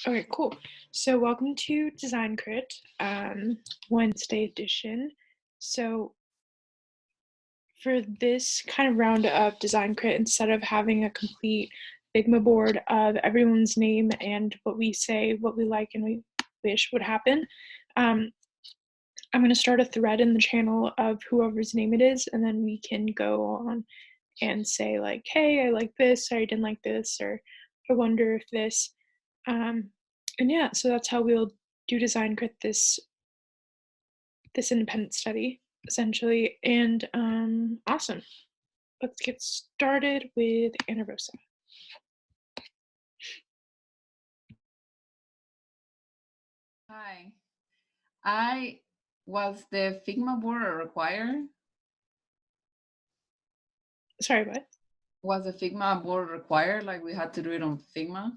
Okay, cool. So welcome to Design Crit, Wednesday edition. So for this kind of round of Design Crit, instead of having a complete Figma board of everyone's name and what we say, what we like, and we wish would happen, um, I'm going to start a thread in the channel of whoever's name it is, and then we can go on and say like, hey, I like this, or I didn't like this, or I wonder if this. Um, and yeah, so that's how we'll do Design Crit this independent study essentially. And awesome. Let's get started with Ana Rosa. Hi. I was the Figma board required? Sorry, what? Was the Figma board required? Like we had to do it on Figma?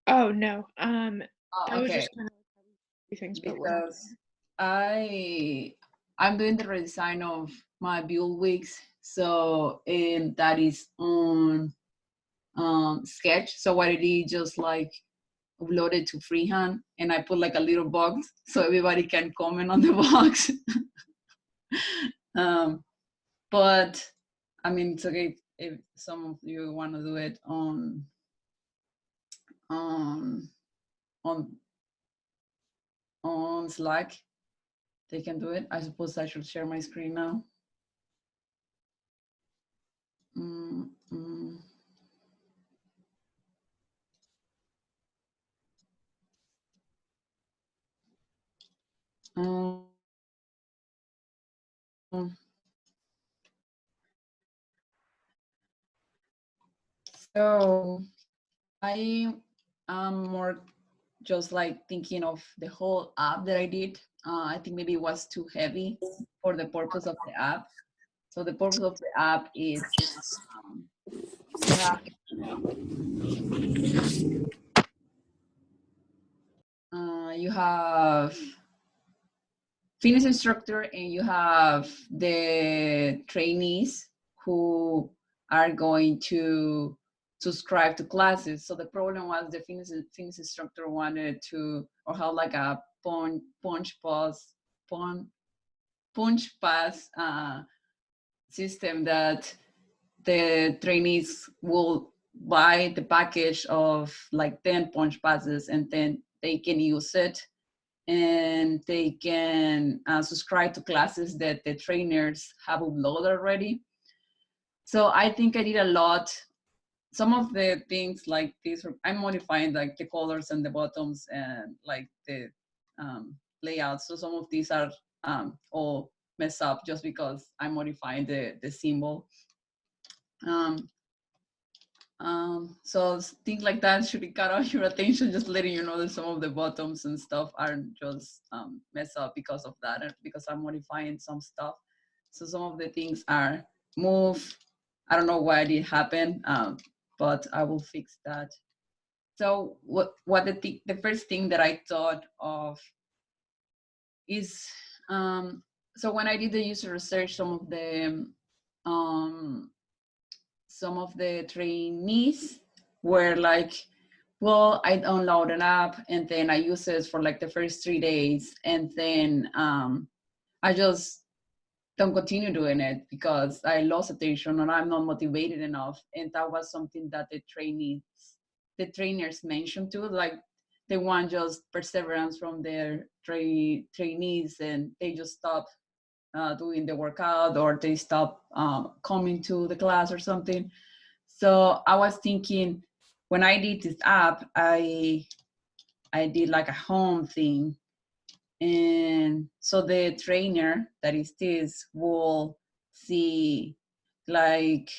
Oh no. Oh, That was okay. just kind of things, but we're not Because I'm doing the redesign of my build weeks, so that is on Sketch. So what I did just like upload it to freehand, and I put like a little box so everybody can comment on the box. um, but I mean, it's okay if some of you want to do it on on on Slack. They can do it. I suppose I should share my screen now. Mm, mm. Um, so I am more just like thinking of the whole app that I did. I think maybe it was too heavy for the purpose of the app. So the purpose of the app is you have you have fitness instructor and you have the trainees who are going to subscribe to classes. So the problem was the fitness instructor wanted to or have like a punch pass system that the trainees will buy the package of like 10 punch passes and then they can use it and they can subscribe to classes that the trainers have uploaded already. So I think I did a lot. Some of the things like this, I'm modifying like the colors and the buttons and like the layouts. So some of these are all messed up just because I'm modifying the symbol. Um, so things like that should cut off your attention, just letting you know that some of the buttons and stuff are just messed up because of that, and because I'm modifying some stuff. So some of the things are moved. I don't know why it did happen, but I will fix that. So what the first thing that I thought of is so when I did the user research, um, some of the trainees were like, well, I download an app and then I use it for like the first 3 days, and then I just don't continue doing it because I lost attention or I'm not motivated enough. And that was something that the trainers mentioned too, like they want just perseverance from their trainees, and they just stop doing the workout or they stop coming to the class or something. So I was thinking, when I did this app, I did like a home thing, and so the trainer that is this will see like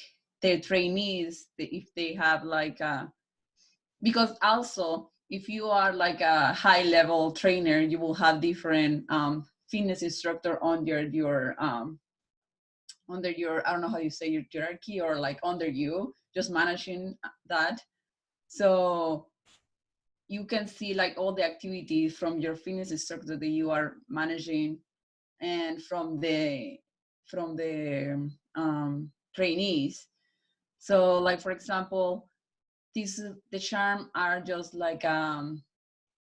the trainees if they have like a, because also if you are like a high level trainer, you will have different fitness instructor under your, I don't know how you say, your hierarchy, or like under you, just managing that. So you can see like all the activities from your fitness instructor that you are managing, and from the trainees. So like for example, the charm are just like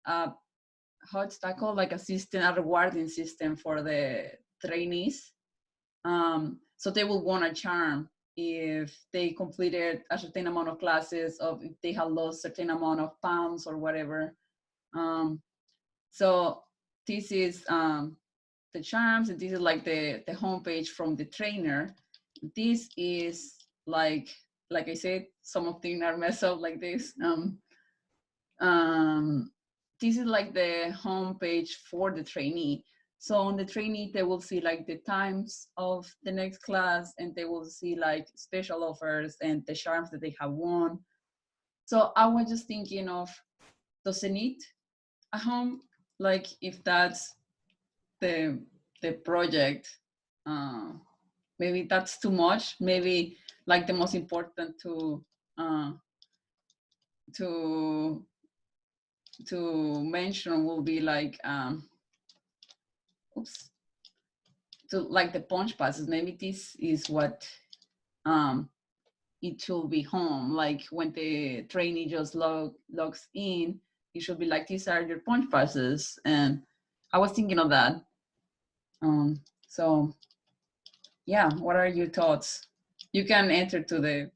how it's that called, like a system, a rewarding system for the trainees. So they will want a charm if they completed a certain amount of classes, of if they have lost a certain amount of pounds or whatever. So this is the charms, and this is like the homepage from the trainer. This is like I said, some of things are messed up like this. This is like the homepage for the trainee. So on the trainee, they will see like the times of the next class, and they will see like special offers and the charms that they have won. So I was just thinking of, does it need a home? Like if that's the project, maybe that's too much. Maybe like the most important to mention will be like oops, to like the punch passes. Maybe this is what it should be home. Like when the trainee just logs in, it should be like, these are your punch passes. And I was thinking of that. So yeah, what are your thoughts? You can enter to the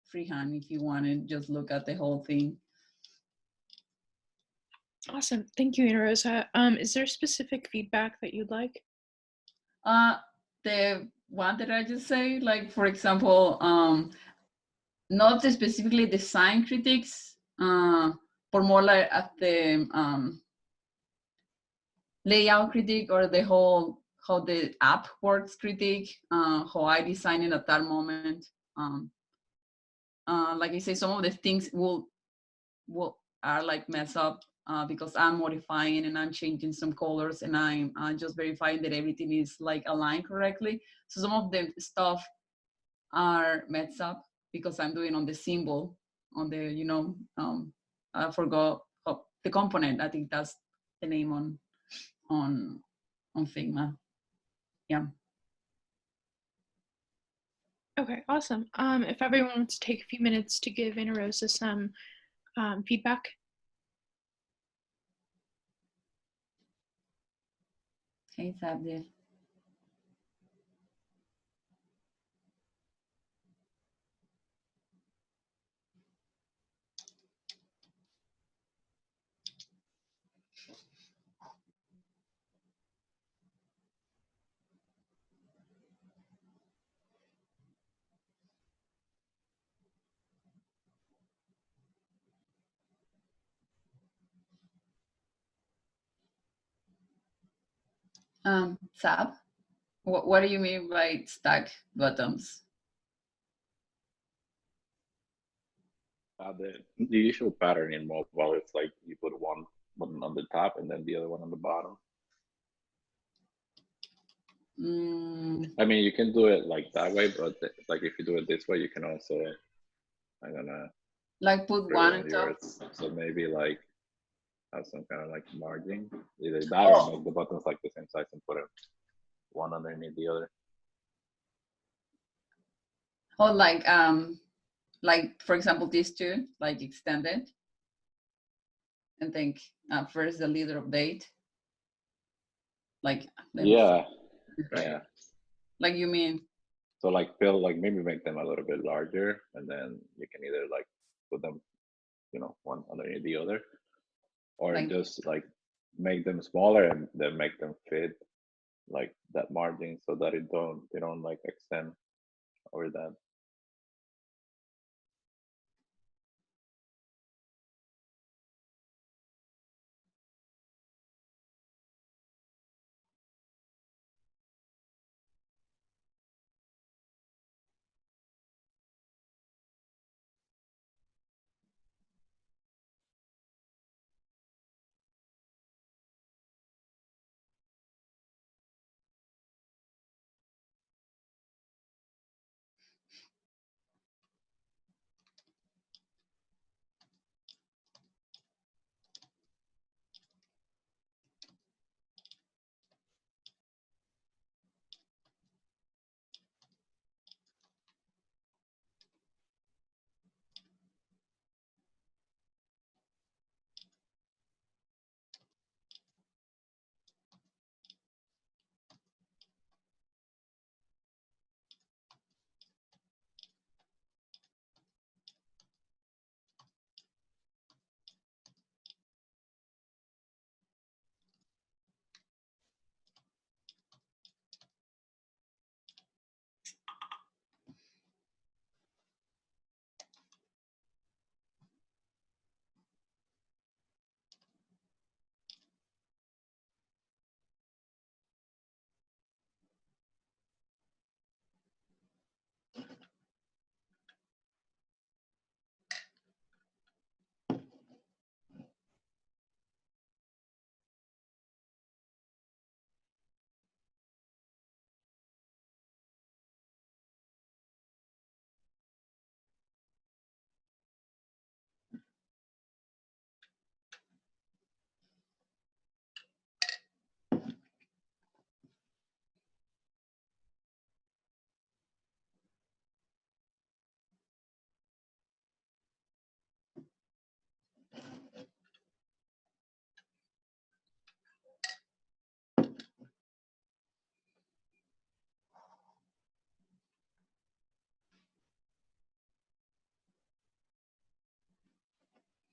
freehand if you want to just look at the whole thing. Awesome. Thank you, Ana Rosa. Is there specific feedback that you'd like? The one that I just say, like, for example, not specifically design critiques, but more like at the layout critique, or the whole, how the app works critique, how I design it at that moment. Like I say, some of the things will are like mess up because I'm modifying and I'm changing some colors, and I'm just verifying that everything is like aligned correctly. So some of the stuff are messed up because I'm doing on the symbol, on the, you know, I forgot the component. I think that's the name on Figma. Yeah. Okay, awesome. If everyone wants to take a few minutes to give Ana Rosa some feedback. Hey, Sabdi. Sab, what do you mean by stack buttons? The usual pattern in mobile is like you put one button on the top and then the other one on the bottom. I mean, you can do it like that way, but like if you do it this way, you can also, I'm gonna like put one on top. yours. So maybe like have some kind of like margin, either that or make the buttons like the same size and put it one underneath the other. Or like for example, these two, like extended, and think first the leader update. Like yeah, yeah. Like you mean? So like fill, like maybe make them a little bit larger, and then you can either like put them, you know, one underneath the other, or Like, just like make them smaller and then make them fit like that margin so that they don't like extend over that.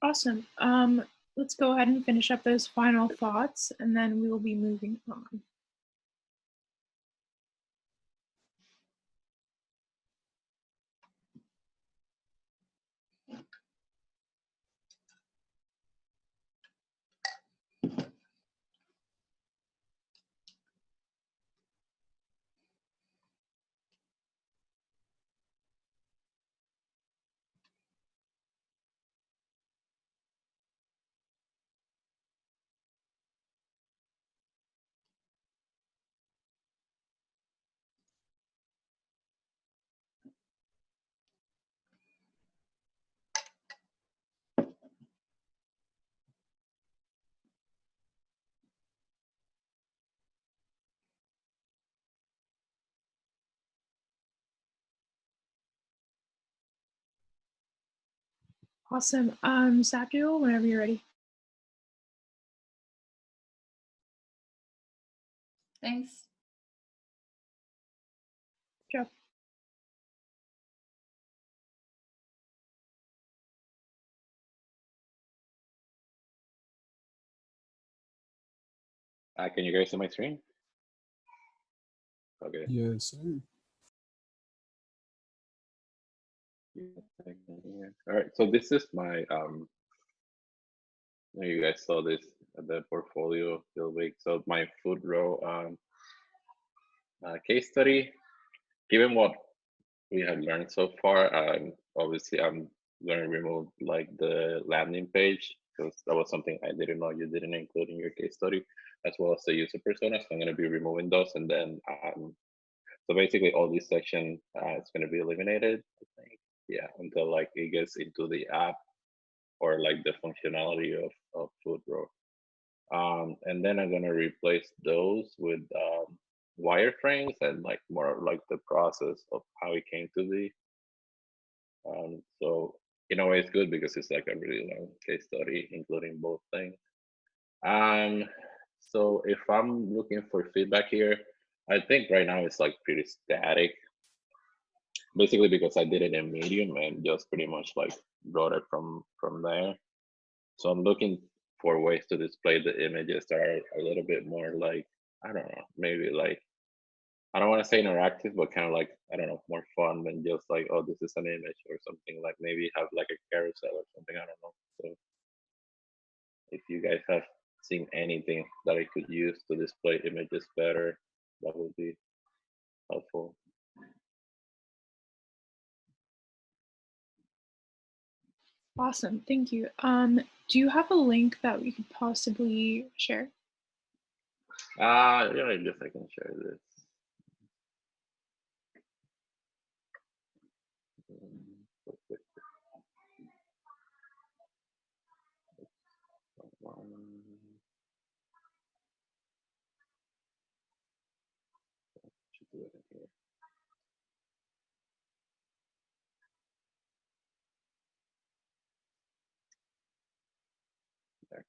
Awesome. Let's go ahead and finish up those final thoughts, and then we will be moving on. Awesome. Zadriel, whenever you're ready. Thanks. Joe. Can you guys see my screen? Okay. Yes, sir. All right. So this is my you guys saw this the portfolio build week. So my food row case study. Given what we have learned so far, obviously I'm going to remove like the landing page because that was something I didn't know you didn't include in your case study, as well as the user persona. So I'm going to be removing those, and then so basically all this section is going to be eliminated. I think, yeah, until like it gets into the app or like the functionality of food row. And then I'm gonna replace those with wireframes and like more like the process of how it came to be. So in a way, it's good because it's like a really long case study, including both things. So if I'm looking for feedback here, I think right now it's like pretty static. Basically because I did it in Medium and just pretty much like wrote it from there. So I'm looking for ways to display the images that are a little bit more like, I don't know, maybe like, I don't want to say interactive, but kind of like, I don't know, more fun than just like, oh, this is an image or something, like maybe have like a carousel or something, I don't know. So if you guys have seen anything that I could use to display images better, that would be helpful. Awesome. Thank you. Do you have a link that we could possibly share? Yeah, I guess I can share this. Should do it in here. There.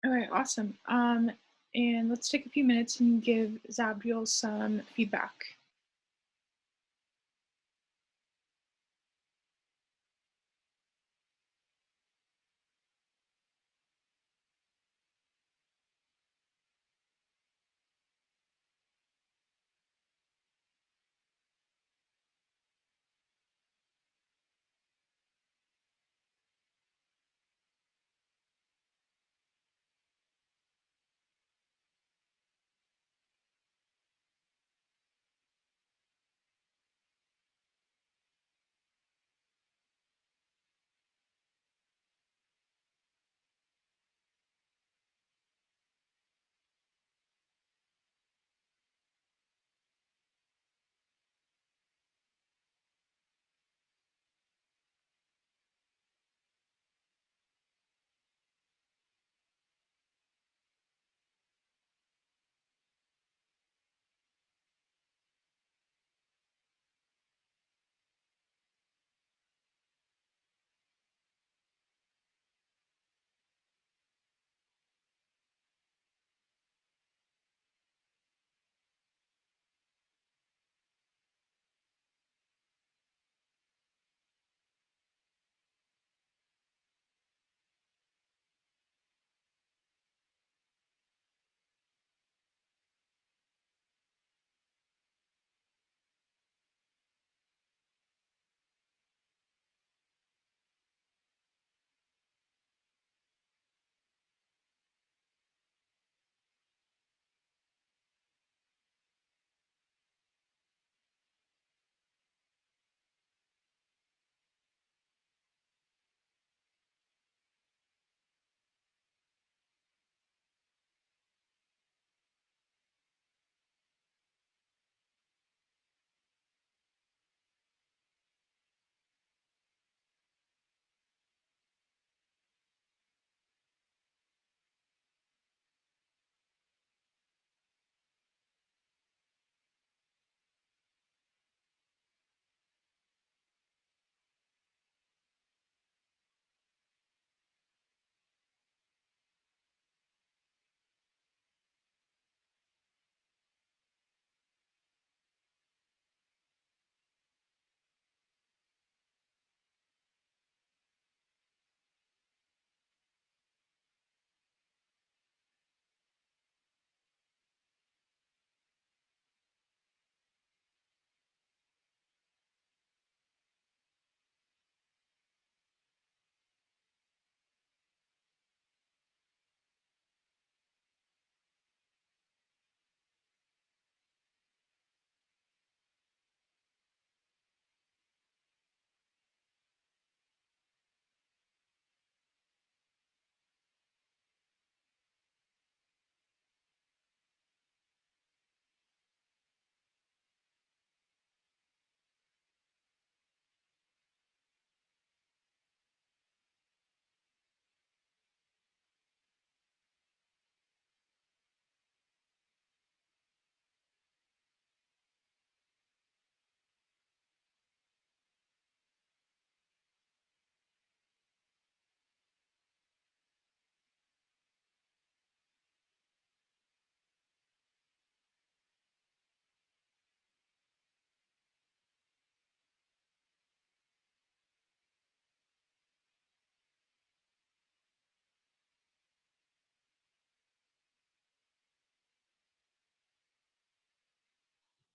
All right, awesome. And let's take a few minutes and give Zabriel some feedback.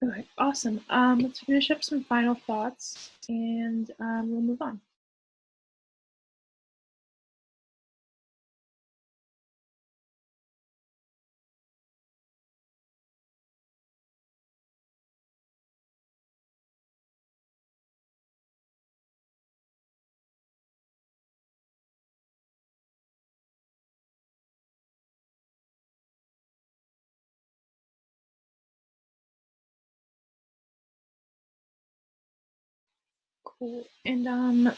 Okay, awesome. Let's finish up some final thoughts and we'll move on. Cool. And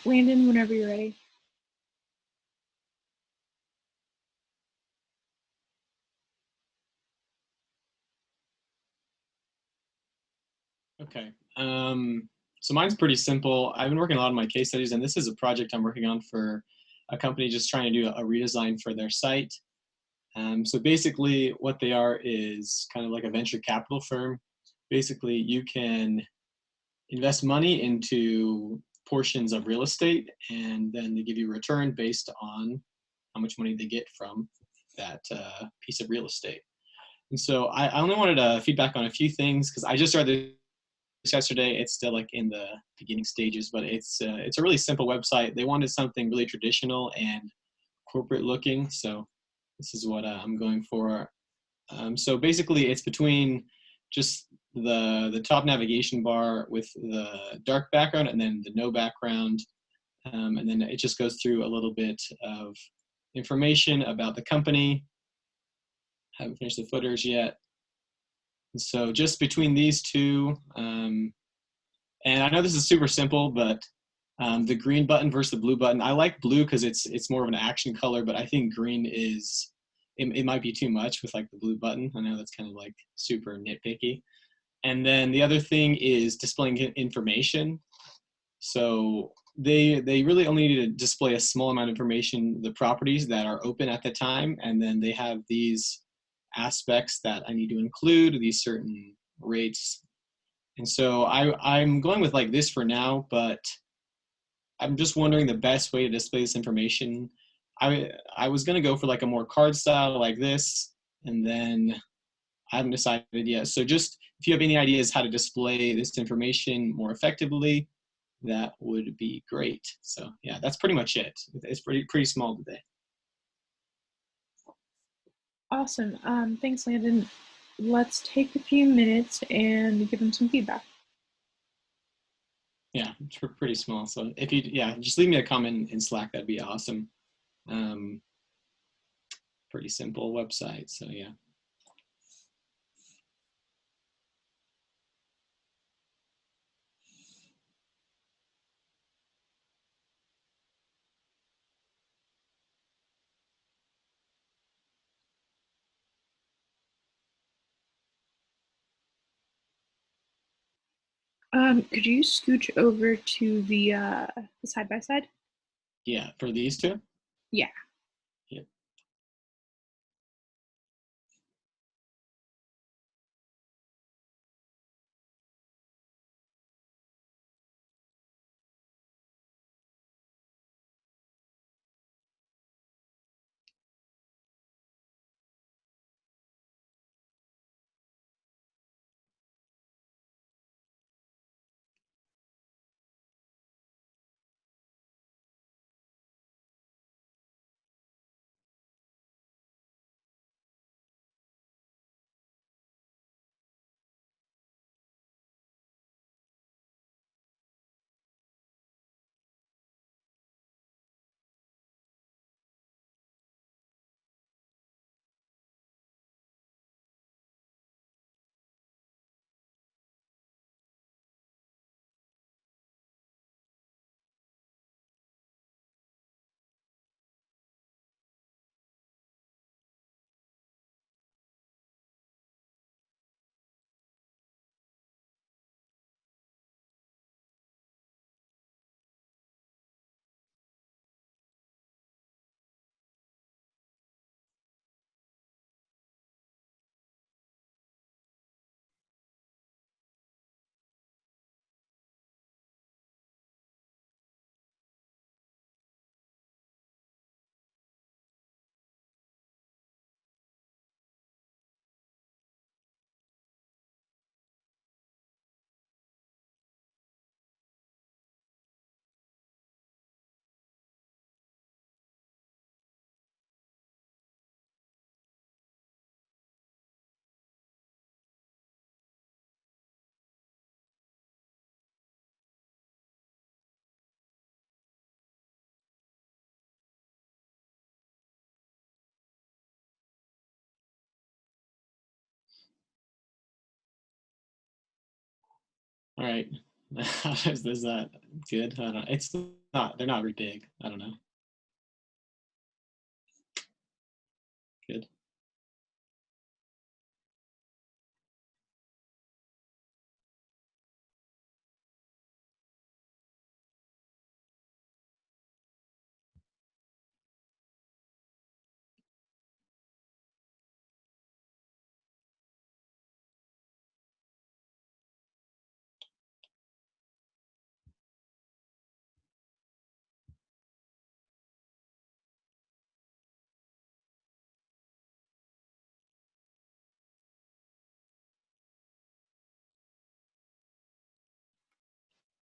Landon, whenever you're ready. Okay. So mine's pretty simple. I've been working a lot on my case studies, and this is a project I'm working on for a company just trying to do a redesign for their site. So basically, what they are is kind of like a venture capital firm. Basically, you can invest money into portions of real estate, and then they give you a return based on how much money they get from that piece of real estate. And so I only wanted feedback on a few things because I just started this yesterday. It's still like in the beginning stages, but it's a really simple website. They wanted something really traditional and corporate looking, so this is what I'm going for. So basically, it's between just the top navigation bar with the dark background and then the no background, and then it just goes through a little bit of information about the company. Haven't finished the footers yet. So just between these two, and I know this is super simple, but the green button versus the blue button, I like blue because it's more of an action color, but I think green is, it might be too much with like the blue button. I know that's kind of like super nitpicky. And then the other thing is displaying information. So they really only need to display a small amount of information, the properties that are open at the time, and then they have these aspects that I need to include, these certain rates. And so I'm going with like this for now, but I'm just wondering the best way to display this information. I was gonna go for like a more card style like this, and then I haven't decided yet. So just if you have any ideas how to display this information more effectively, that would be great. So yeah, that's pretty much it. It's pretty small today. Awesome. Thanks, Landon. Let's take a few minutes and give them some feedback. Yeah, it's pretty small. So if you, yeah, just leave me a comment in Slack. That'd be awesome. Pretty simple website. So yeah. Could you scooch over to the side by side? Yeah, for these two? Yeah. Yeah. All right. Is that good? I don't know. It's not, they're not very big. I don't know. Good.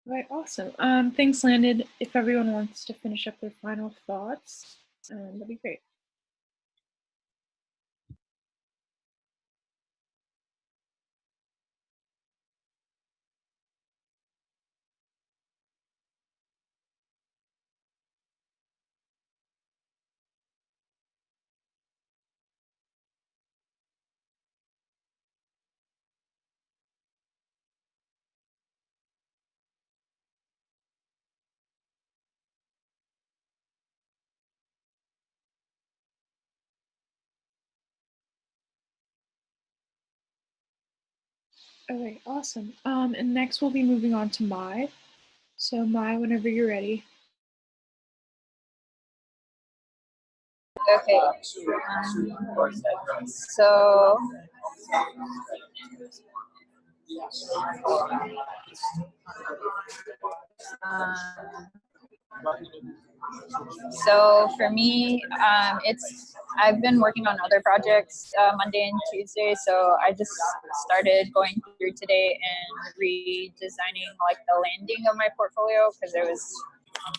All right, awesome. Thanks, Landon. If everyone wants to finish up their final thoughts, that'd be great. All right, awesome. And next we'll be moving on to Mai. So Mai, whenever you're ready. Okay. So um, so for me, I've been working on other projects Monday and Tuesday. So I just started going through today and redesigning like the landing of my portfolio because it was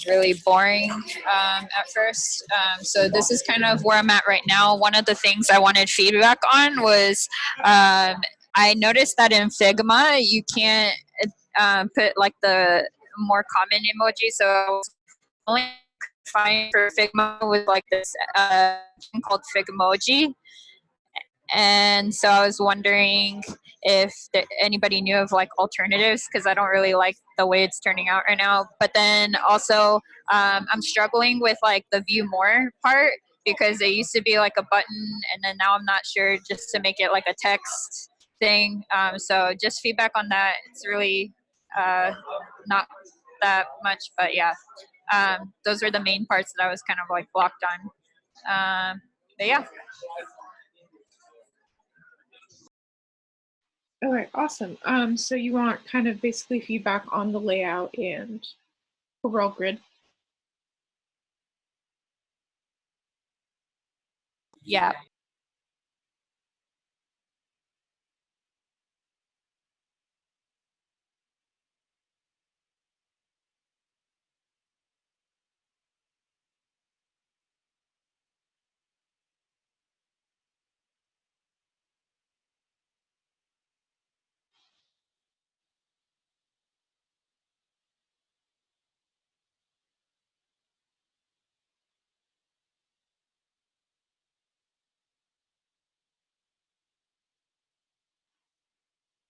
really boring at first. So this is kind of where I'm at right now. One of the things I wanted feedback on was I noticed that in Figma you can't put like the more common emoji. So I was only find for Figma with like this thing called Figmoji. And so I was wondering if anybody knew of like alternatives because I don't really like the way it's turning out right now. But then also I'm struggling with like the view more part because it used to be like a button and then now I'm not sure just to make it like a text thing. So just feedback on that. It's really not that much, but yeah. Those were the main parts that I was kind of like blocked on. But yeah. All right, awesome. So you want kind of basically feedback on the layout and overall grid. Yeah.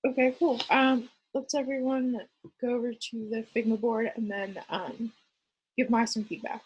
Okay, cool. Let's everyone go over to the Figma board and then give Mai some feedback.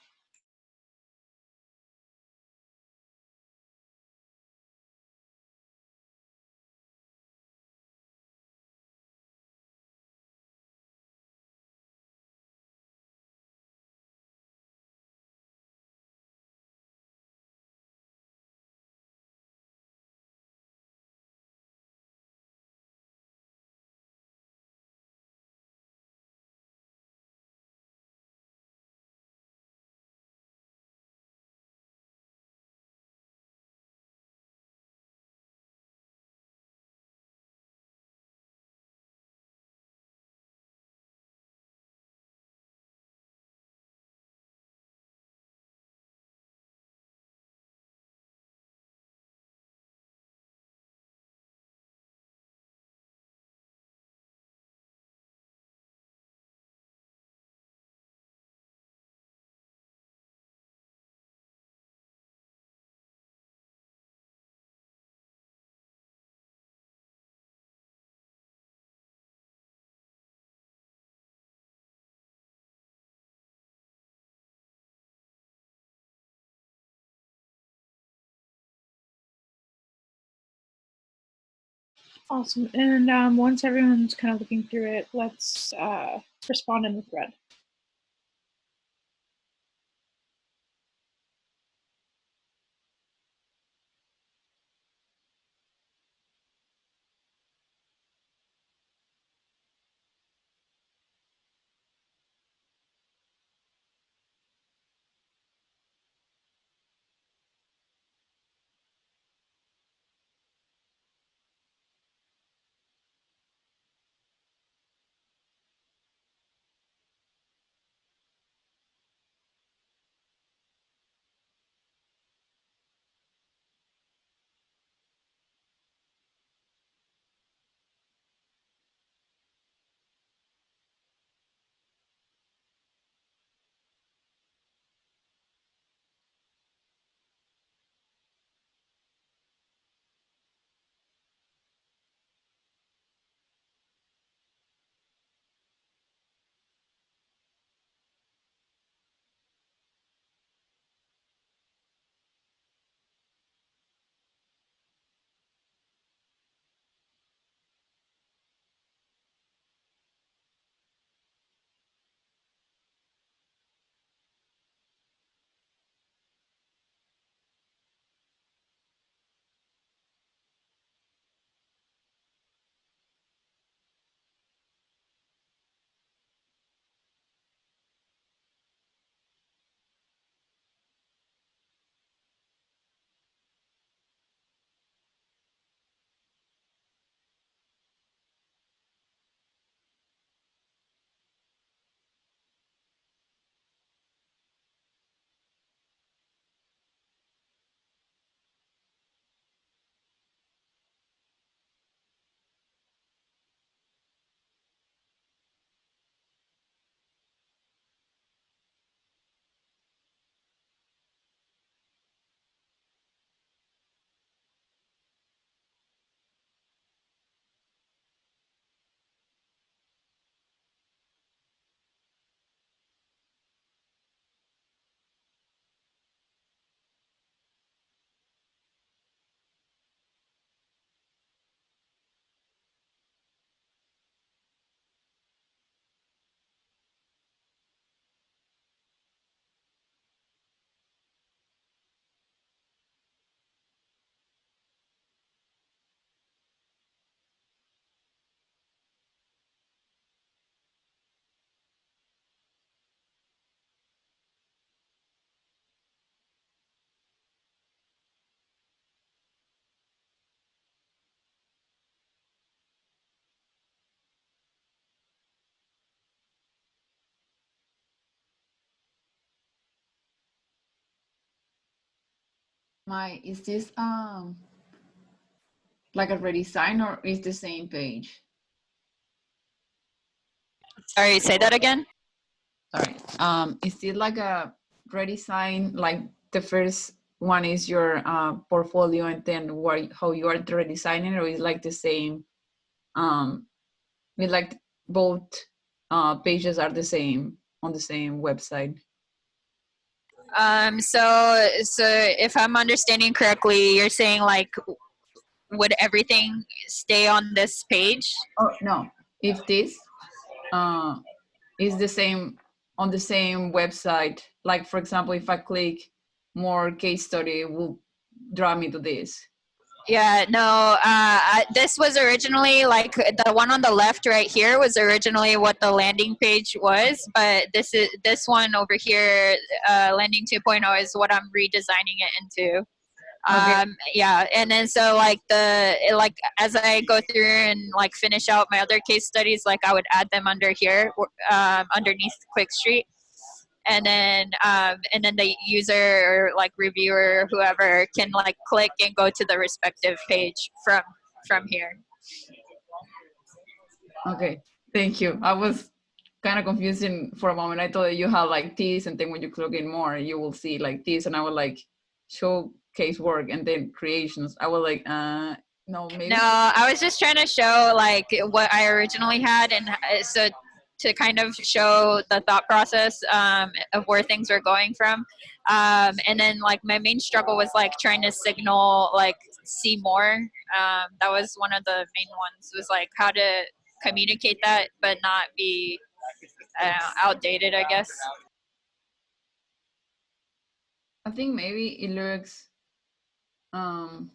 Awesome. And once everyone's kind of looking through it, let's respond in the thread. Is this like a redesign or is the same page? Sorry, say that again. Sorry. Is it like a redesign, like the first one is your portfolio and then how you are redesigning, or is like the same? With like both pages are the same on the same website. So if I'm understanding correctly, you're saying like, would everything stay on this page? Oh no, if this is the same on the same website, like for example, if I click more case study, it will draw me to this. Yeah, no, this was originally like the one on the left right here was originally what the landing page was, but this one over here, landing 2.0 is what I'm redesigning it into. Okay. Yeah, and then so like like as I go through and like finish out my other case studies, like I would add them under here, underneath Quick Street. And then the user or like reviewer or whoever can like click and go to the respective page from here. Okay, thank you. I was kind of confusing for a moment. I thought that you had like this, and then when you click in more, you will see like this, and I would like showcase work and then creations. I was like, no, maybe. No, I was just trying to show like what I originally had, and so to kind of show the thought process of where things are going from. And then like my main struggle was like trying to signal like see more. That was one of the main ones, was like how to communicate that but not be outdated, I guess. I think maybe it looks kind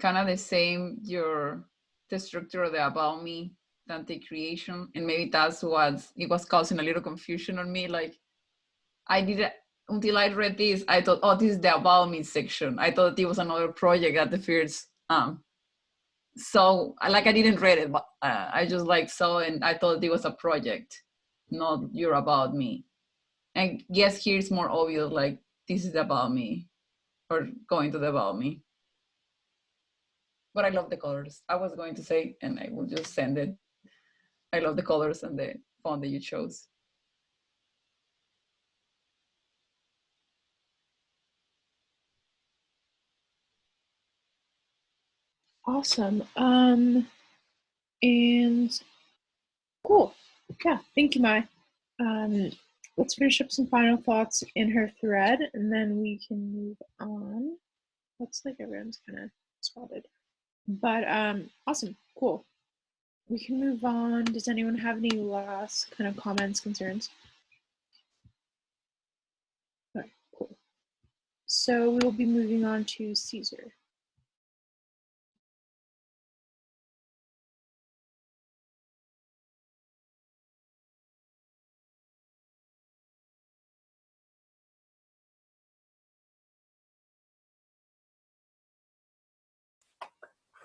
of the same, the structure of the about me Dante creation, and maybe that's what it was causing a little confusion on me. Like I did until I read this, I thought, oh, this is the about me section. I thought it was another project at the first. So like I didn't read it, but I just like saw, and I thought it was a project, not your about me. And yes, here it's more obvious, like this is about me, or going to the about me. But I love the colors. I was going to say, and I will just send it. I love the colors and the font that you chose. Awesome. And cool. Yeah, thank you, Mai. Let's finish up some final thoughts in her thread, and then we can move on. Looks like everyone's kind of spotted. But awesome, cool. We can move on. Does anyone have any last kind of comments, concerns? All right, cool. So we'll be moving on to Caesar.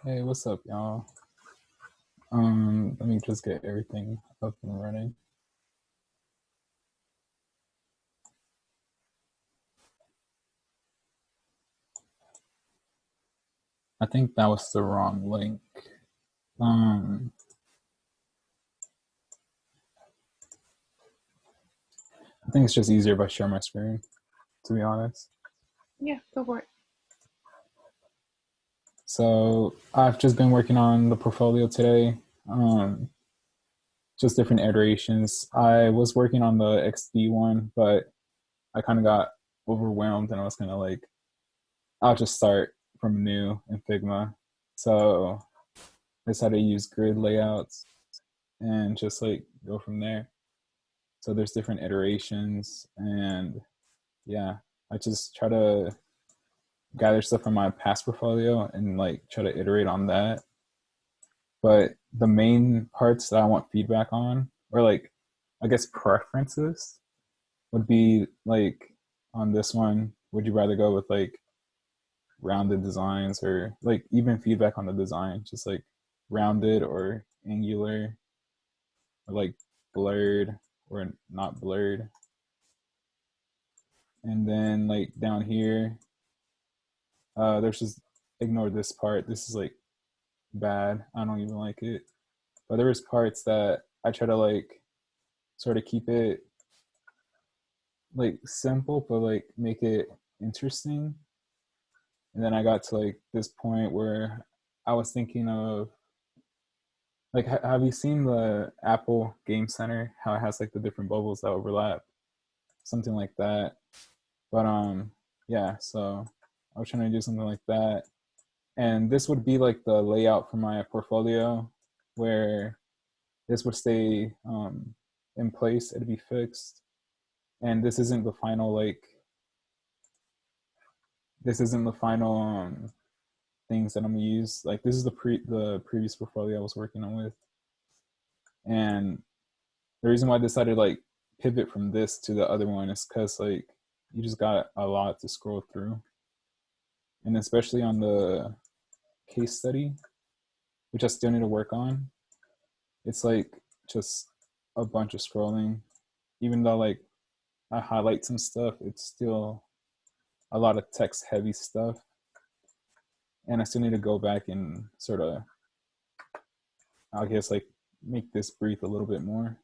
Hey, what's up, y'all? Let me just get everything up and running. I think that was the wrong link. I think it's just easier if I share my screen, to be honest. Yeah, go for it. So I've just been working on the portfolio today. Just different iterations. I was working on the XD one, but I kind of got overwhelmed and I was kind of like, I'll just start from new in Figma. So I decided to use grid layouts and just like go from there. So there's different iterations, and yeah, I just try to gather stuff from my past portfolio and like try to iterate on that. But the main parts that I want feedback on, or like I guess preferences, would be like on this one, would you rather go with like rounded designs, or like even feedback on the design, just like rounded or angular, or like blurred or not blurred. And then like down here, there's just, ignore this part. This is like bad. I don't even like it. But there was parts that I try to like sort of keep it like simple, but like make it interesting. And then I got to like this point where I was thinking of like, have you seen the Apple Game Center? How it has like the different bubbles that overlap, something like that. But yeah, so I was trying to do something like that. And this would be like the layout for my portfolio, where this would stay in place, it'd be fixed. And this isn't the final like, this isn't the final things that I'm gonna use. Like this is the previous portfolio I was working on with. And the reason why I decided to like pivot from this to the other one is because like you just got a lot to scroll through. And especially on the case study, which I still need to work on, it's like just a bunch of scrolling. Even though like I highlight some stuff, it's still a lot of text heavy stuff. And I still need to go back and sort of, I guess, like make this breathe a little bit more.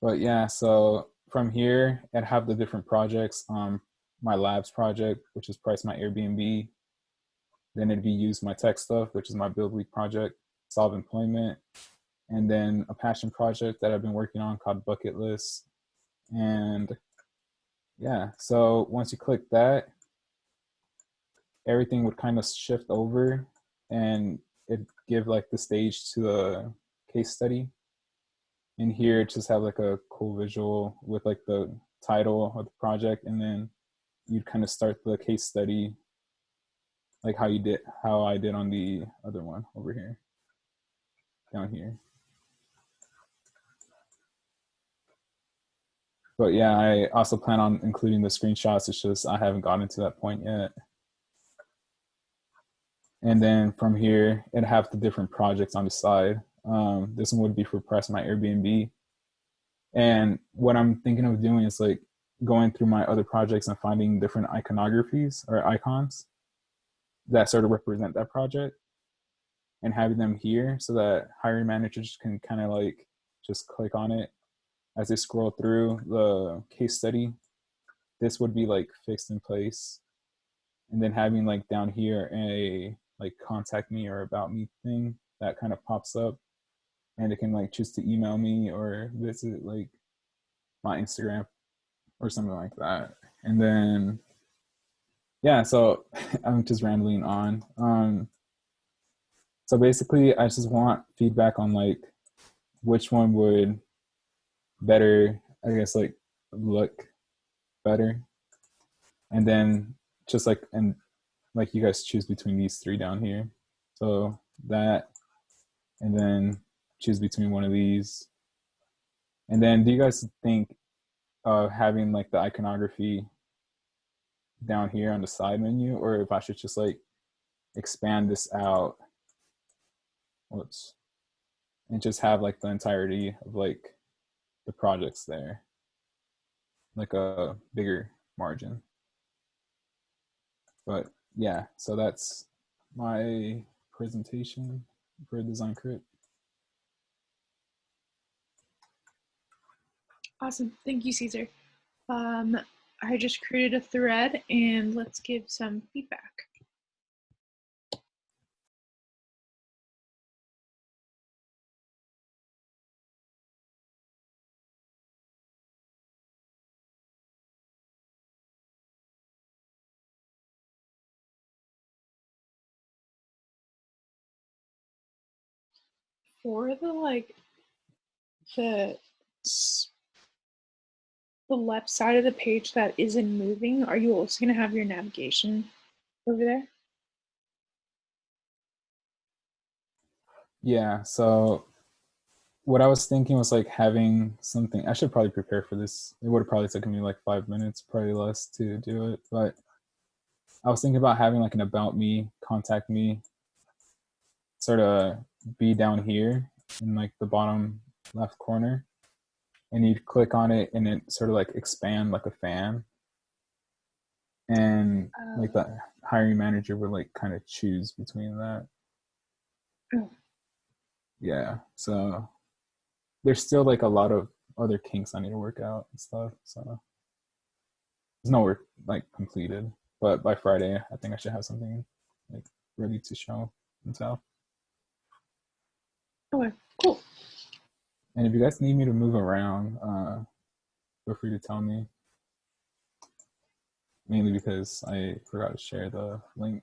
But yeah, so from here, I'd have the different projects. My labs project, which is Price My Airbnb. Then it'd be Use My Tech Stuff, which is my Build Week project, Solve Employment. And then a passion project that I've been working on called Bucket List. And yeah, so once you click that, everything would kind of shift over and it give like the stage to the case study. And here just have like a cool visual with like the title of the project, and then you'd kind of start the case study like how I did on the other one over here, down here. But yeah, I also plan on including the screenshots. It's just I haven't gotten to that point yet. And then from here, it have the different projects on the side. This one would be for Press My Airbnb. And what I'm thinking of doing is like going through my other projects and finding different iconographies or icons that sort of represent that project and having them here so that hiring managers can kind of like just click on it as they scroll through the case study. This would be like fixed in place. And then having like down here a like contact me or about me thing that kind of pops up, and they can like choose to email me or visit like my Instagram or something like that. And then yeah, so I'm just rambling on. So basically I just want feedback on like which one would better, I guess, like look better. And then just like, and like you guys choose between these three down here. So that, and then choose between one of these. And then do you guys think of having like the iconography down here on the side menu, or if I should just like expand this out, whoops, and just have like the entirety of like the projects there, like a bigger margin. But yeah, so that's my presentation for Design Crit. Awesome. Thank you, Caesar. I just created a thread and let's give some feedback. For the like the left side of the page that isn't moving, are you also going to have your navigation over there? Yeah, so what I was thinking was like having something, I should probably prepare for this. It would have probably taken me like 5 minutes, probably less to do it. But I was thinking about having like an about me, contact me, sort of be down here in like the bottom left corner. And you'd click on it and it sort of like expand like a fan. And like the hiring manager would like kind of choose between that. Oh. Yeah, so there's still like a lot of other kinks I need to work out and stuff. So there's no work like completed, but by Friday I think I should have something like ready to show and tell. Okay, cool. And if you guys need me to move around, feel free to tell me. Mainly because I forgot to share the link.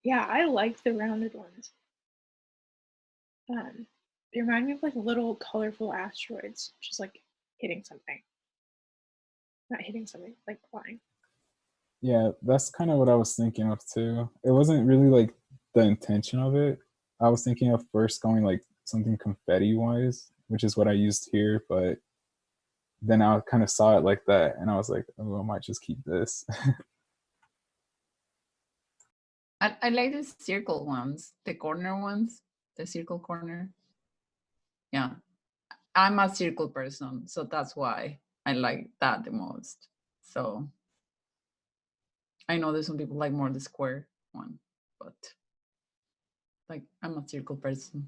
Yeah, I like the rounded ones. They remind me of like little colorful asteroids, just like hitting something. Not hitting something, like flying. Yeah, that's kind of what I was thinking of too. It wasn't really like the intention of it. I was thinking of first going like something confetti wise, which is what I used here, but then I kind of saw it like that and I was like, oh, I might just keep this. I like the circle ones, the corner ones, the circle corner. Yeah, I'm a circle person, so that's why I like that the most. So I know there's some people like more the square one, but like I'm a circle person.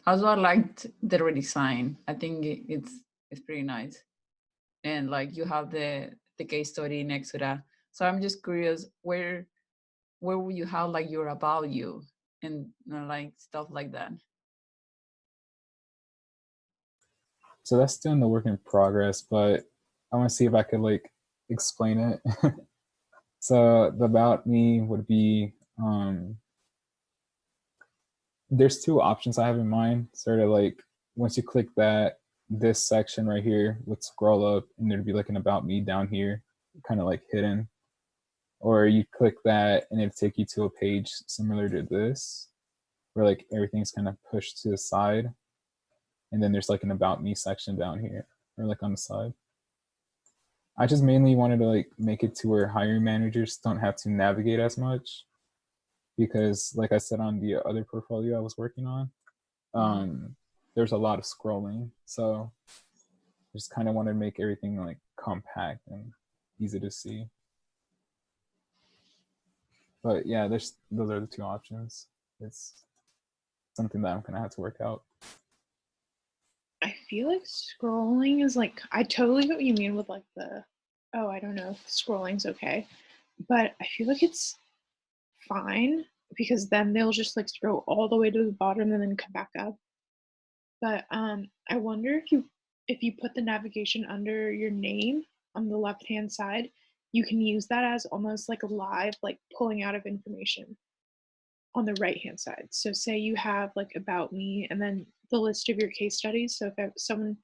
Also, I liked the redesign. I think it's pretty nice, and like you have the case study next to that. So I'm just curious, where will you have like your about you and like stuff like that? So that's still in the work in progress, but I want to see if I could like explain it. So the about me would be there's two options I have in mind. Sort of like once you click that, this section right here would scroll up and there'd be like an about me down here, kind of like hidden. Or you click that and it'd take you to a page similar to this, where like everything's kind of pushed to the side. And then there's like an about me section down here, or like on the side. I just mainly wanted to like make it to where hiring managers don't have to navigate as much because like I said on the other portfolio I was working on, there's a lot of scrolling. So I just kind of want to make everything like compact and easy to see. But yeah, those are the two options. It's something that I'm gonna have to work out. I feel like scrolling is like, I totally get what you mean with like the, oh, I don't know if scrolling's okay, but I feel like it's fine because then they'll just like scroll all the way to the bottom and then come back up. But I wonder if you put the navigation under your name on the left hand side, you can use that as almost like a live like pulling out of information on the right hand side. So say you have like about me and then the list of your case studies. So if someone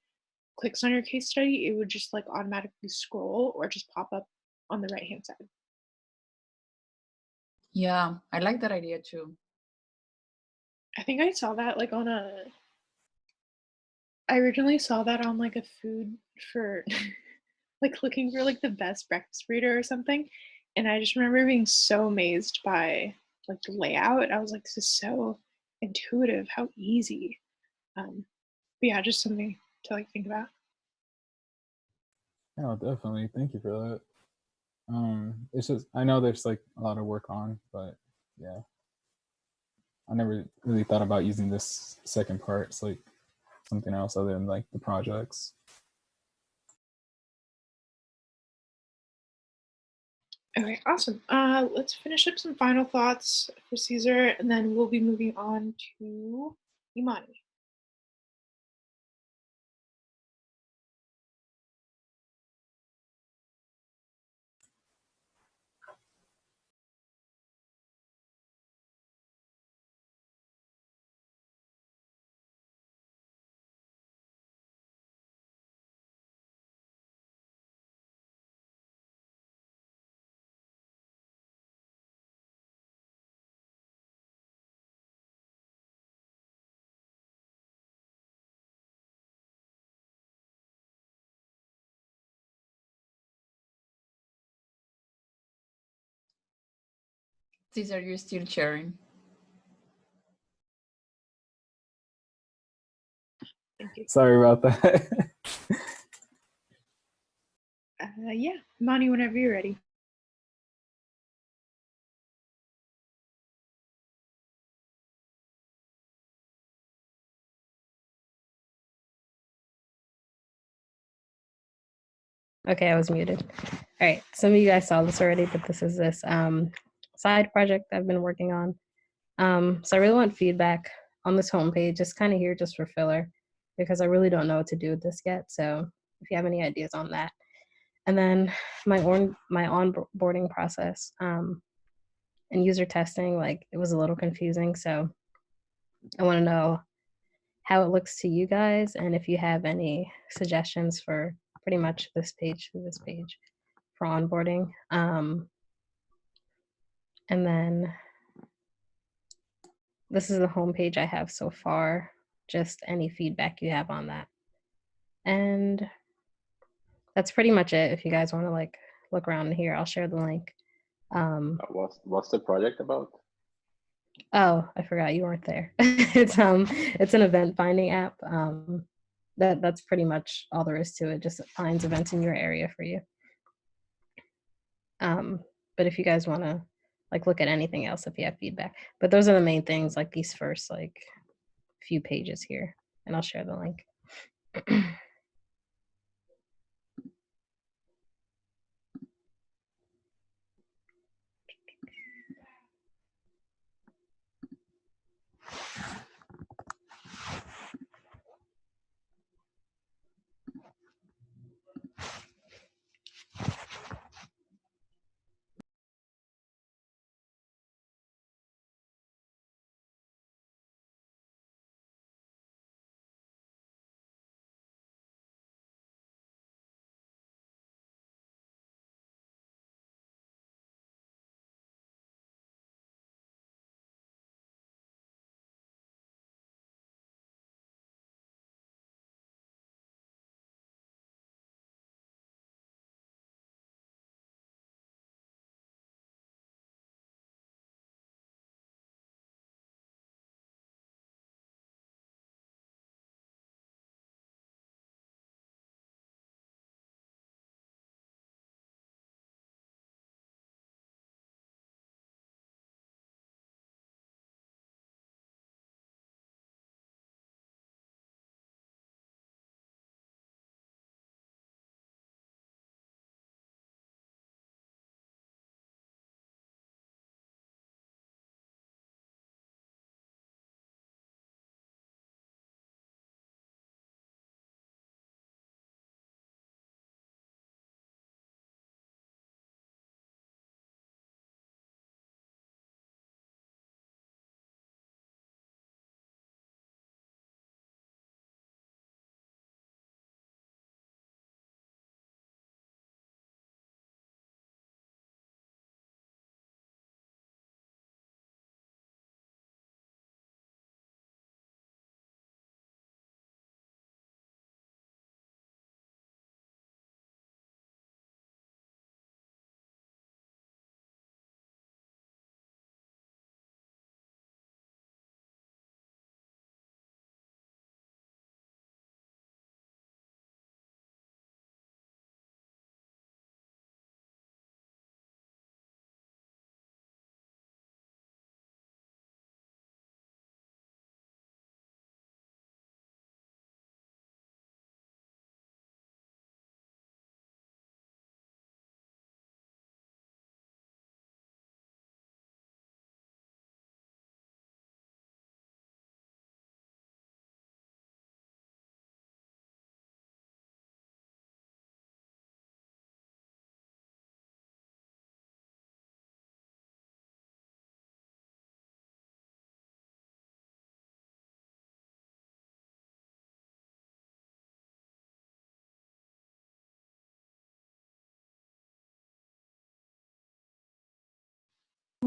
clicks on your case study, it would just like automatically scroll or just pop up on the right hand side. Yeah, I like that idea too. I think I saw that like on a I originally saw that on like a food for like looking for like the best breakfast burrito or something. And I just remember being so amazed by like the layout. I was like, this is so intuitive, how easy. But yeah, just something to like think about. Yeah, definitely. Thank you for that. It's just I know there's like a lot of work on, but yeah, I never really thought about using this second part. It's like something else other than like the projects. Okay, awesome. Let's finish up some final thoughts for Caesar, and then we'll be moving on to Imani. Caesar, you're still sharing. Thank you. Sorry about that. Yeah, Imani, whenever you're ready. Okay, I was muted. All right, some of you guys saw this already, but this is this side project I've been working on. So I really want feedback on this homepage. Just kind of here just for filler, because I really don't know what to do with this yet. So if you have any ideas on that, and then my onboarding process. and user testing, like it was a little confusing. So I want to know how it looks to you guys, and if you have any suggestions for pretty much this page to this page for onboarding. And then this is the homepage I have so far, just any feedback you have on that. And that's pretty much it. If you guys want to like look around here, I'll share the link. What's the project about? Oh, I forgot you weren't there. It's an event finding app. That's pretty much all there is to it. Just finds events in your area for you. But if you guys want to like look at anything else, if you have feedback, but those are the main things, like these first like few pages here, and I'll share the link.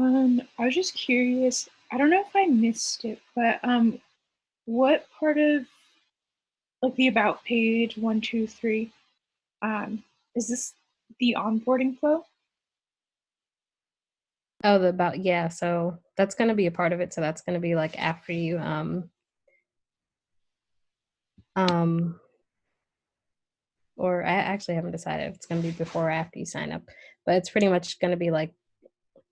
I was just curious. I don't know if I missed it, but what part of like the about page 1, 2, 3, is this the onboarding flow? Oh, the about, yeah. So that's going to be a part of it. So that's going to be like after you or I actually haven't decided if it's going to be before or after you sign up, but it's pretty much going to be like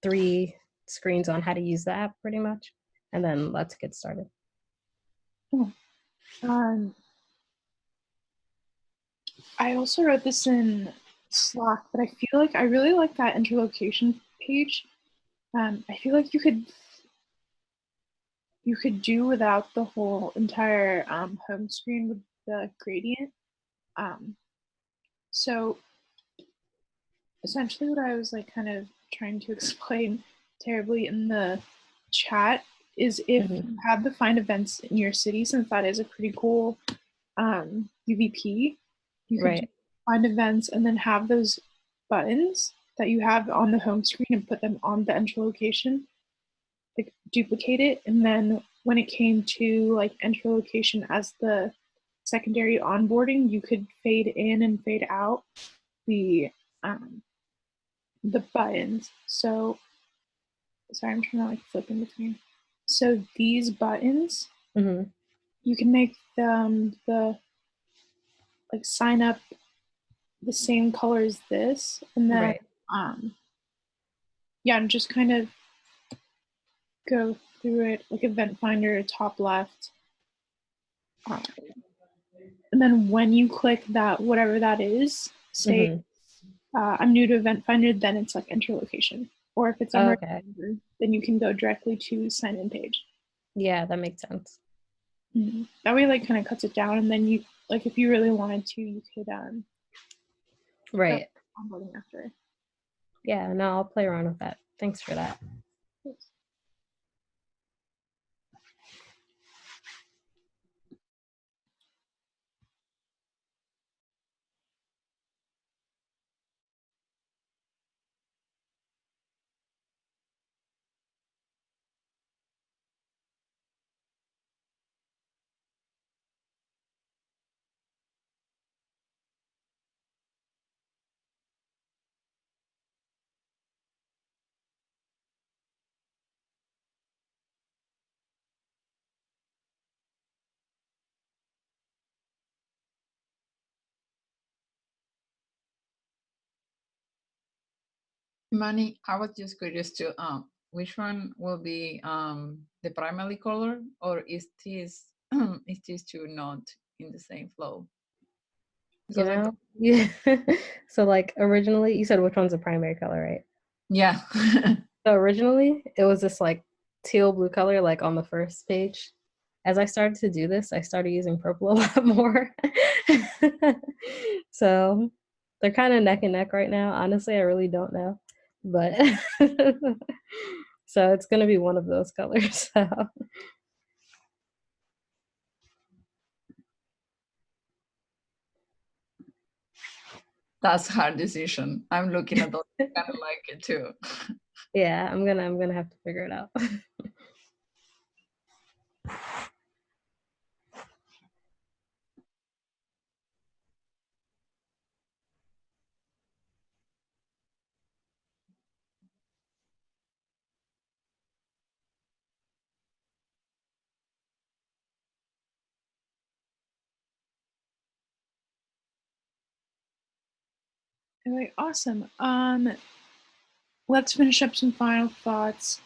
3 screens on how to use the app pretty much, and then let's get started. I also wrote this in Slack, but I feel like I really like that interlocation page. I feel like you could do without the whole entire home screen with the gradient. So essentially what I was like kind of trying to explain terribly in the chat is if Mhm. you have the find events in your city, since that is a pretty cool UVP, you could Right. find events and then have those buttons that you have on the home screen and put them on the enter location, like duplicate it, and then when it came to like enter location as the secondary onboarding, you could fade in and fade out um, the buttons. So sorry, I'm trying to like flip in between. So these buttons, Hmm. you can make them the like sign up the same color as this, and then Right. yeah, and just kind of go through it like event finder top left. And then when you click that, whatever that is, say Hmm. I'm new to event finder, then it's like enter location. Or if it's already Okay. entered, then you can go directly to sign in page. Yeah, that makes sense. That way like kind of cuts it down, and then you like if you really wanted to, you could start Right. onboarding after. Yeah, no, I'll play around with that. Thanks for that. Manny, I was just curious to which one will be the primary color, or is this is these two not in the same flow? You Because I know? Yeah. So like originally you said which one's the primary color, right? yeah. So originally it was this like teal blue color like on the first page. As I started to do this, I started using purple a lot more. So they're kind of neck and neck right now. Honestly, I really don't know. But so it's gonna be one of those colors. So That's hard decision. I'm looking at those, kind of like it too. yeah, I'm gonna have to figure it out. Anyway, awesome. Let's finish up some final thoughts.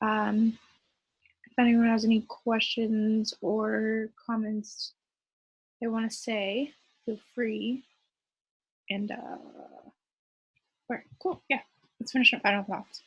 If anyone has any questions or comments they want to say, feel free. And all right, cool. Yeah, let's finish up final thoughts.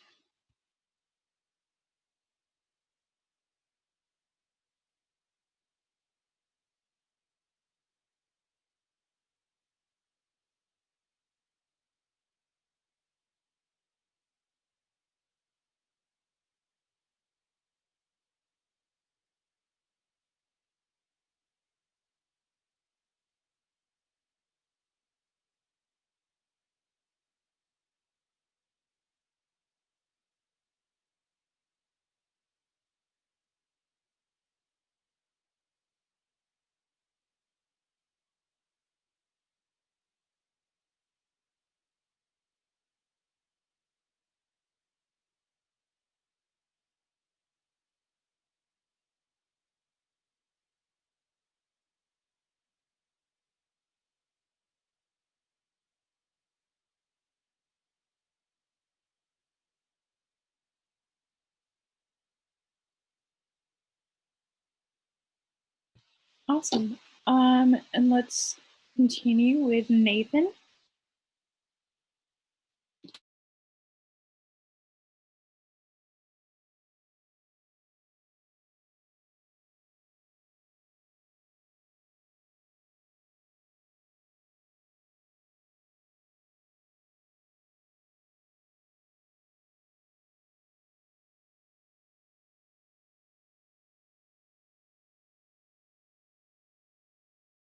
Awesome. And let's continue with Nathan.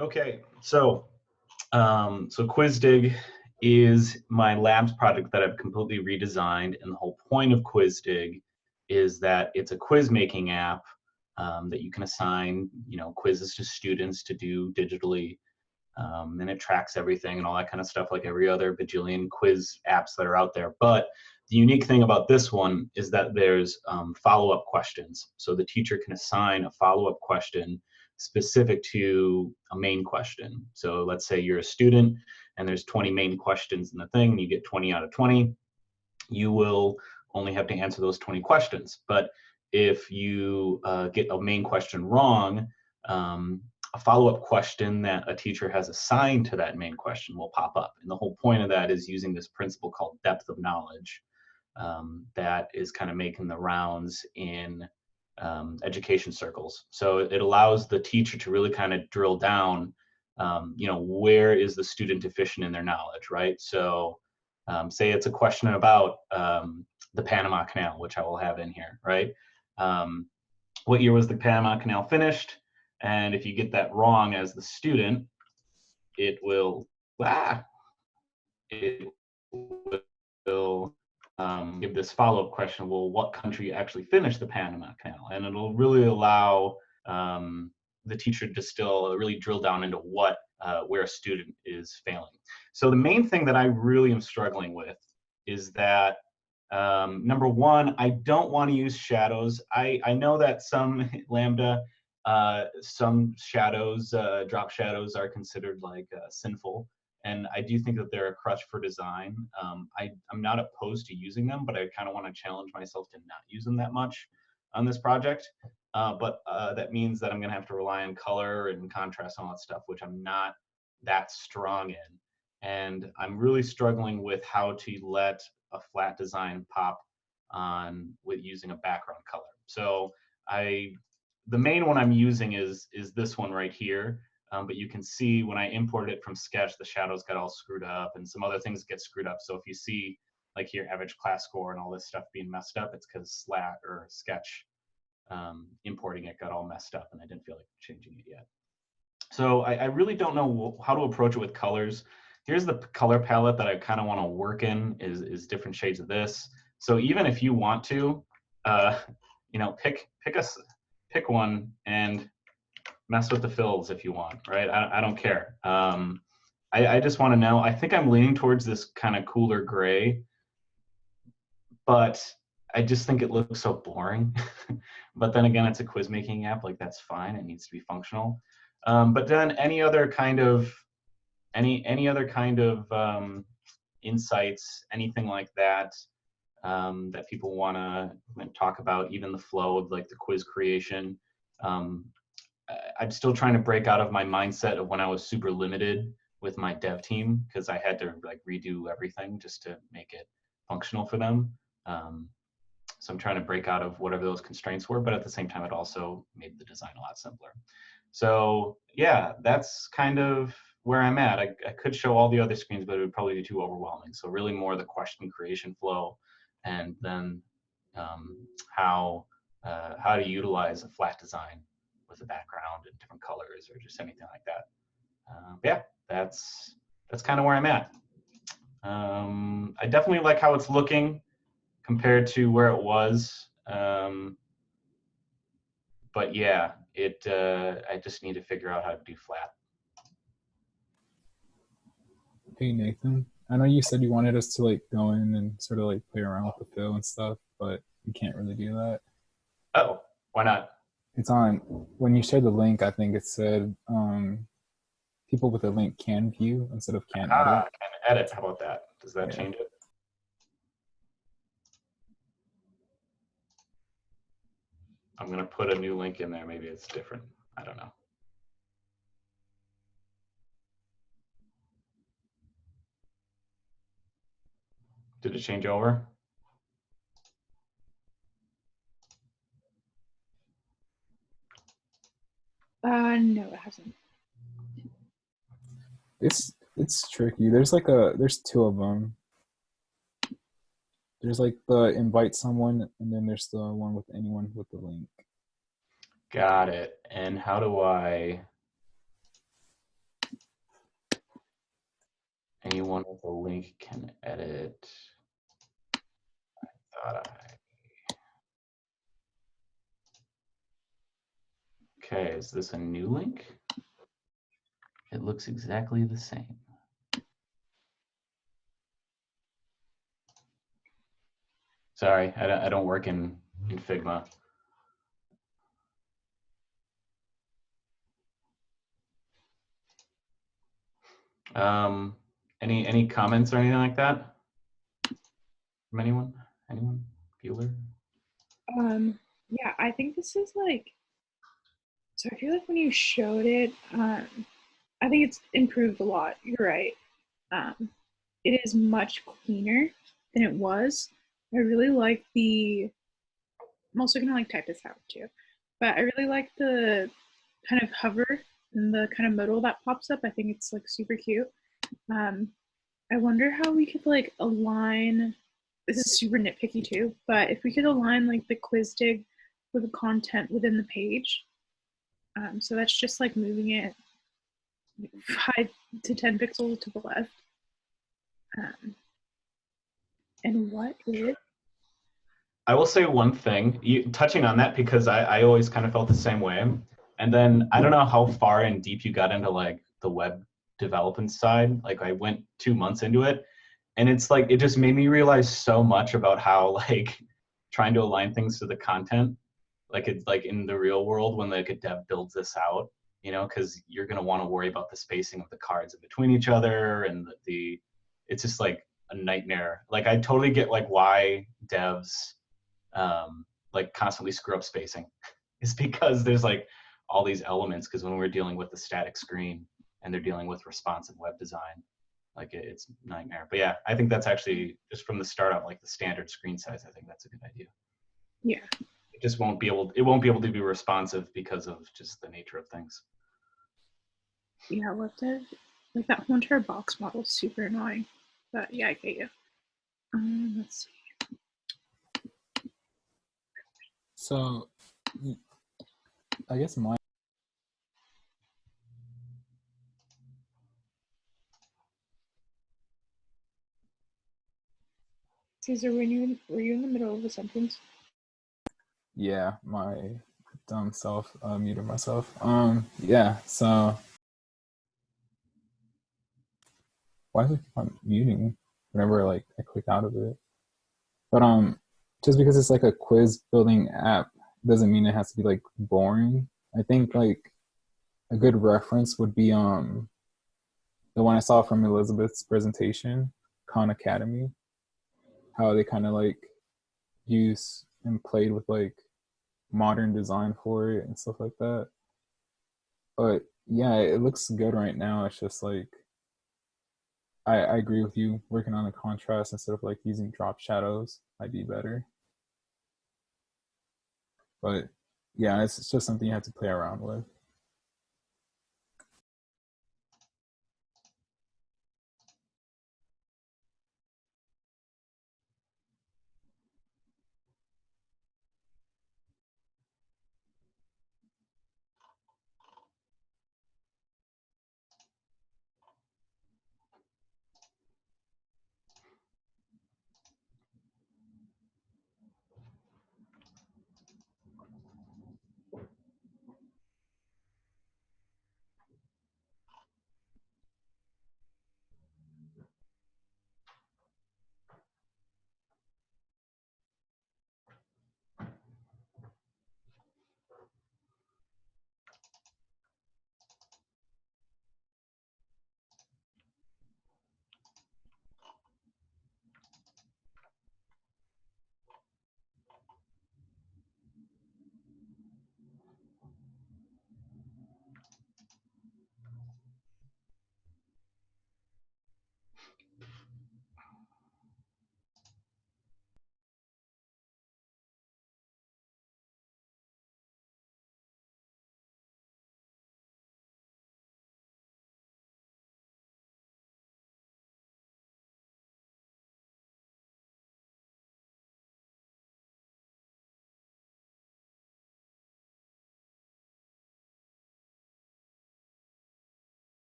Okay, so QuizDig is my labs project that I've completely redesigned, and the whole point of QuizDig is that it's a quiz making app that you can assign, quizzes to students to do digitally, and it tracks everything and all that kind of stuff like every other bajillion quiz apps that are out there. But the unique thing about this one is that there's follow-up questions. So the teacher can assign a follow-up question specific to a main question. So let's say you're a student and there's 20 main questions in the thing and you get 20 out of 20. You will only have to answer those 20 questions. But if you get a main question wrong, a follow-up question that a teacher has assigned to that main question will pop up. And the whole point of that is using this principle called depth of knowledge that is kind of making the rounds in education circles. So it allows the teacher to really kind of drill down, where is the student deficient in their knowledge, right? So say it's a question about the Panama Canal, which I will have in here, right? What year was the Panama Canal finished? And if you get that wrong as the student, it will give this follow-up question, well, what country actually finished the Panama Canal? And it'll really allow the teacher to still really drill down into where a student is failing. So the main thing that I really am struggling with is that, number one, I don't want to use shadows. I know that some Lambda, some shadows, drop shadows are considered like sinful. And I do think that they're a crutch for design. I'm not opposed to using them, but I kind of want to challenge myself to not use them that much on this project. But that means that I'm going to have to rely on color and contrast and all that stuff, which I'm not that strong in. And I'm really struggling with how to let a flat design pop on with using a background color. So the main one I'm using is this one right here. But you can see when I imported it from Sketch, the shadows got all screwed up and some other things get screwed up. So if you see like here, average class score and all this stuff being messed up, it's because Sketch importing it got all messed up and I didn't feel like changing it yet. So I really don't know how to approach it with colors. Here's the color palette that I kind of want to work in is different shades of this. So even if you want to, pick one and mess with the fills if you want, right? I don't care. I just want to know. I think I'm leaning towards this kind of cooler gray, but I just think it looks so boring. But then again, it's a quiz making app. Like that's fine. It needs to be functional. But then any other kind of insights, anything like that, that people want to talk about, even the flow of like the quiz creation. I'm still trying to break out of my mindset of when I was super limited with my dev team because I had to like redo everything just to make it functional for them. So I'm trying to break out of whatever those constraints were, but at the same time, it also made the design a lot simpler. So yeah, that's kind of where I'm at. I could show all the other screens, but it would probably be too overwhelming. So really more the question creation flow and then how to utilize a flat design with a background and different colors or just anything like that. Yeah, that's kind of where I'm at. I definitely like how it's looking compared to where it was. But yeah, I just need to figure out how to do flat. Hey Nathan, I know you said you wanted us to like go in and sort of like play around with the fill and stuff, but you can't really do that. Oh, why not? It's on, when you shared the link, I think it said people with a link can view instead of can edit. Can edit, how about that? Does that change it? I'm going to put a new link in there. Maybe it's different. I don't know. Did it change over? No, it hasn't. It's tricky. There's two of them. There's like the invite someone, and then there's the one with anyone with the link. Got it. And how do I? anyone with a link can edit. Okay, is this a new link? It looks exactly the same. Sorry, I don't work in Figma. Any comments or anything like that from anyone? Anyone? Bueller? Yeah, I think this is like, so I feel like when you showed it, I think it's improved a lot. You're right. It is much cleaner than it was. I really like the, I'm also gonna like type this out too, but I really like the kind of hover and the kind of modal that pops up. I think it's like super cute. I wonder how we could like align, this is super nitpicky too, but if we could align like the quiz dig with the content within the page. So that's just like moving it 5 to 10 pixels to the left. And what is? I will say one thing, touching on that, because I always kind of felt the same way. And then I don't know how far and deep you got into like the web development side. Like I went 2 months into it, and it's like, it just made me realize so much about how like trying to align things to the content, like it's like in the real world when like a dev builds this out, you know, because you're going to want to worry about the spacing of the cards in between each other, and it's just like a nightmare. Like I totally get like why devs like constantly screw up spacing. It's because there's like all these elements, because when we're dealing with the static screen and they're dealing with responsive web design, like it's nightmare. But yeah, I think that's actually just from the startup, like the standard screen size, I think that's a good idea. Yeah. It just won't be able to be responsive because of just the nature of things. Yeah, what the, like that whole entire box model is super annoying. But yeah, I get you. Let's see. So, I guess my Caesar, were you in the middle of a sentence? yeah, my dumb self muted myself. Yeah. So why does it keep on muting whenever like I click out of it? But just because it's like a quiz building app doesn't mean it has to be like boring. I think like a good reference would be the one I saw from Elizabeth's presentation, Khan Academy, how they kind of like use and played with like modern design for it and stuff like that. But yeah, it looks good right now. It's just like I agree with you. Working on the contrast instead of like using drop shadows might be better. But yeah, it's just something you have to play around with.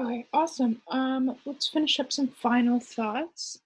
Okay, awesome. Let's finish up some final thoughts.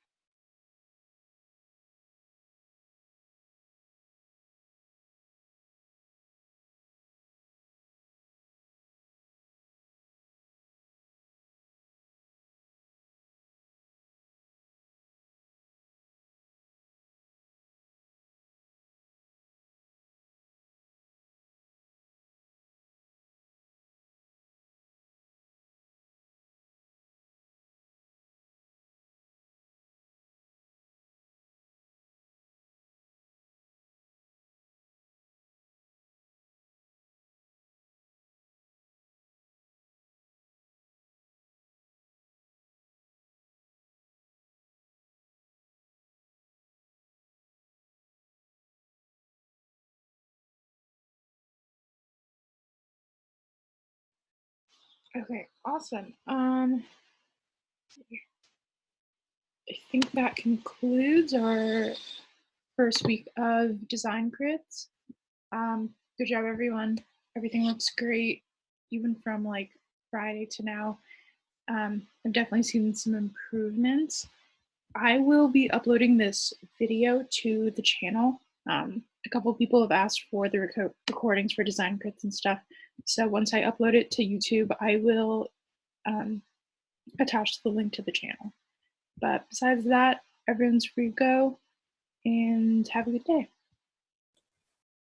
Okay, awesome. I think that concludes our first week of design crits. Good job, everyone. Everything looks great, even from like Friday to now. I've definitely seen some improvements. I will be uploading this video to the channel. A couple people have asked for the recordings for design crits and stuff. So once I upload it to YouTube, I will attach the link to the channel. But besides that, everyone's free to go and have a good day.